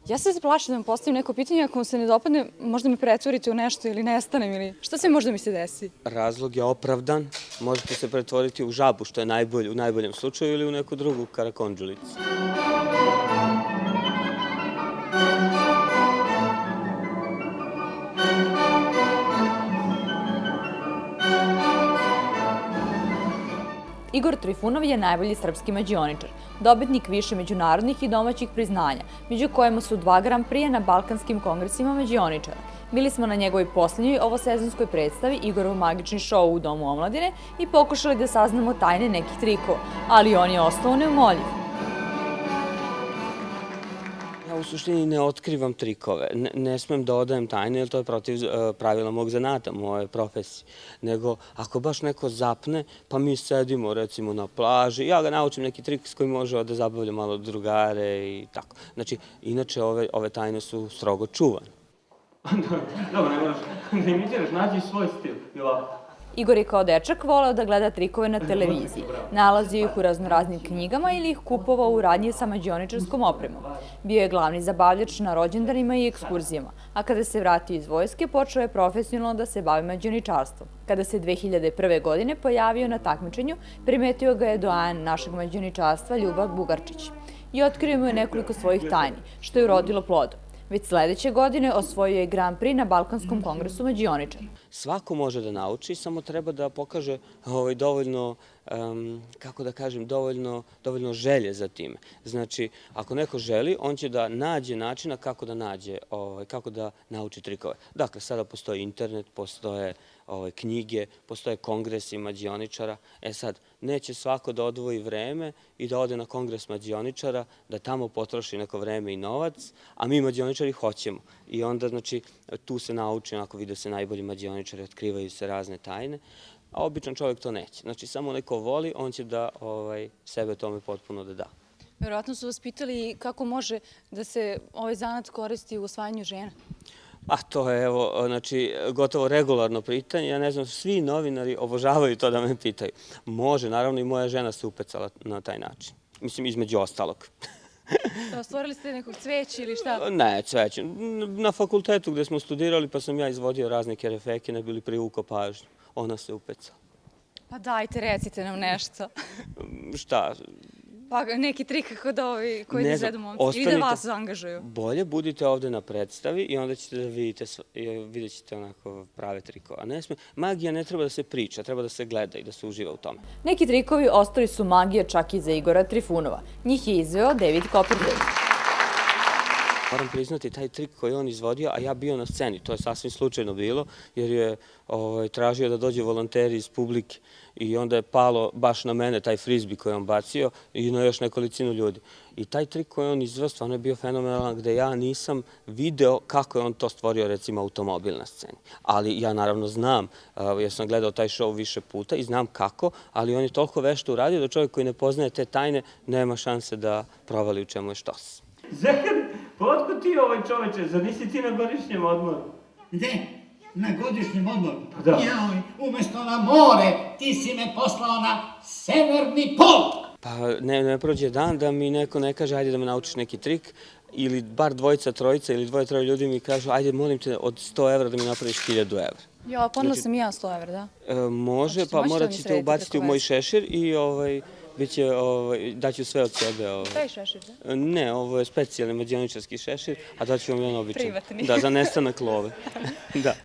Ja se plašim da vam postavim neko pitanje, ako vam se ne dopadne, možda me pretvorite u nešto ili nestanem ili šta se možda mi se desi? Razlog je opravdan, možete se pretvoriti u žabu, što je u najboljem slučaju, ili u neku drugu karakondžulicu. Igor Trifunov je najbolji srpski mađioničar, dobitnik više međunarodnih i domaćih priznanja, među kojima su 2 Grand Prix na balkanskim kongresima mađioničara. Bili smo na njegovoj poslednjoj ovosezonskoj predstavi Igorov magični šou u Domu omladine i pokušali da saznamo tajne nekih trikova, ali on je ostao neumoljiv. Ja u suštini ne otkrivam trikove, ne smem da odajem tajne, jer to je protiv pravila mog zanata, moje profesije. Nego, ako baš neko zapne, pa mi sedimo recimo na plaži, ja ga naučim neki trik s kojim može da zabavlja malo drugare i tako. Znači, inače ove tajne su strogo čuvane. Dobro, ne moraš da imitiraš, nađi svoj stil. Igor je kao dečak voleo da gleda trikove na televiziji, nalazio ih u raznoraznim knjigama ili ih kupovao u radnji sa mađioničarskom opremom. Bio je glavni zabavljač na rođendanima i ekskurzijama, a kada se vratio iz vojske, počeo je profesionalno da se bavi mađioničarstvom. Kada se 2001. godine pojavio na takmičenju, primetio ga je doajan našeg mađioničarstva Ljuba Bugarčić i otkrio mu je nekoliko svojih tajni, što je urodilo plodom. Već sledeće godine osvojio je Grand Prix na Balkanskom kongresu mađioničara. Svako može da nauči, samo treba da pokaže dovoljno, kako da kažem, dovoljno želje za time. Znači, ako neko želi, on će da nađe načina kako da nauči trikove. Dakle, sada postoji internet, postoje knjige, postoje kongresi mađioničara. Sad, neće svako da odvoji vreme i da ode na kongres mađioničara, da tamo potroši neko vreme i novac, a mi mađioničari hoćemo. I onda, znači, tu se nauči, onako vide se najbolji mađioničari, otkrivaju se razne tajne, a običan čovjek to neće. Znači, samo neko voli, on će da sebe tome potpuno da da. Verovatno su vas pitali kako može da se ovaj zanat koristi u osvajanju žena. A to je, evo, znači, gotovo regularno pitanje. Ja ne znam, svi novinari obožavaju to da me pitaju. Može, naravno i moja žena se upecala na taj način. Mislim, između ostalog. Stvorili ste nekog cveća ili šta? Ne, cveće. Na fakultetu gde smo studirali, pa sam ja izvodio razne kerefeke, ne bili privukao pažnju. Ona se upecala. Pa dajte, recite nam nešto. Šta? Pa neki trik koji da izvedu momci ili da vas angažuju. Bolje budite ovde na predstavi i onda ćete da vidjet ćete onako prave trikove. Magija ne treba da se priča, treba da se gleda i da se uživa u tome. Neki trikovi ostali su magija čak i za Igora Trifunova. Njih je izveo David Copperfield. Moram priznati, taj trik koji on izvodio, a ja bio na sceni, to je sasvim slučajno bilo, jer je tražio da dođe volonteri iz publike i onda je palo baš na mene taj frizbi koji je on bacio i na još nekolicinu ljudi. I taj trik koji on izveo stvarno je bio fenomenalan, gde ja nisam video kako je on to stvorio, recimo, automobil na sceni. Ali ja naravno znam, jer sam gledao taj show više puta i znam kako, ali on je toliko vešto uradio da čovjek koji ne poznaje te tajne nema šanse da provali u čemu je štos. Pa otkud ti čoveče, zar nisi ti na godišnjem odmoru? Gde? Na godišnjem odmoru? Pa da. Jaj, umesto na more, ti si me poslao na severni pol! Pa ne prođe dan da mi neko ne kaže ajde da me naučiš neki trik, ili bar dvojica, trojica ili dvoje, troje ljudi mi kažu ajde molim te od 100 evra da mi napraviš 1000 evra. Ja, ponela sam i ja 100 evra, da? Može, pa morat ćete ubaciti u moj šešir i daću sve od sebe. Taj šešir, da? Ne, ovo je specijalni mađioničarski šešir, a daću vam jedan običan. Privatni. Da, za nestanak love. Da.